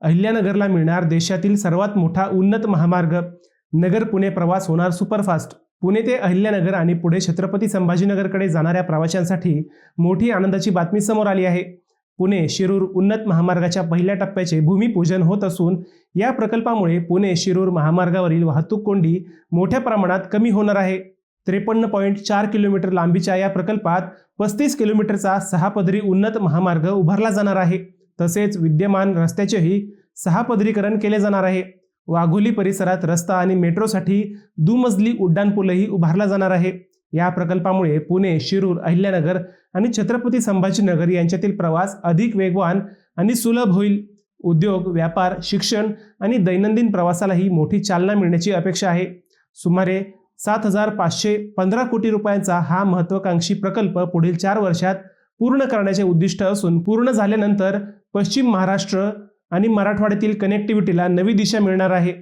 अहिल्यानगरला मिळणार देशातील सर्वात मोठा उन्नत महामार्ग, नगर पुणे प्रवास होणार सुपरफास्ट। पुणे ते अहिल्यानगर आणि पुढे छत्रपती संभाजीनगरकडे जाणाऱ्या प्रवाशांसाठी मोठी आनंदाची बातमी समोर आली आहे। पुणे शिरूर उन्नत महामार्गाच्या पहिल्या टप्प्याचे भूमिपूजन होत असून या प्रकल्पामुळे पुणे शिरूर महामार्गावरील वाहतूक कोंडी मोठ्या प्रमाणात कमी होणार आहे। 53.4 किलोमीटर लांबीच्या या प्रकल्पात 35 किलोमीटरचा 6 पदरी उन्नत महामार्ग उभारला जाणार आहे। तसेच विद्यमान रस्त्याचेही 6 पदरीकरण केले जाणार आहे। वाघोली परिसरात रस्ता आणि मेट्रोसाठी दुमजली उड्डाणपूलही उभारला जाणार आहे। या प्रकल्पामुळे पुणे शिरूर अहिल्यानगर आणि छत्रपती संभाजीनगर यांच्यातील प्रवास अधिक वेगवान आणि सुलभ होईल। उद्योग, व्यापार, शिक्षण आणि दैनंदिन प्रवासालाही मोठी चालना मिळण्याची अपेक्षा आहे। सुमारे 7,515 कोटी रुपयांचा हा महत्त्वाकांक्षी प्रकल्प पुढील 4 वर्षात पूर्ण करण्याचे उद्दिष्ट असून पूर्ण झाल्यानंतर पश्चिम महाराष्ट्र आणि मराठवाड्यातील कनेक्टिव्हिटीला नवी दिशा मिळणार आहे।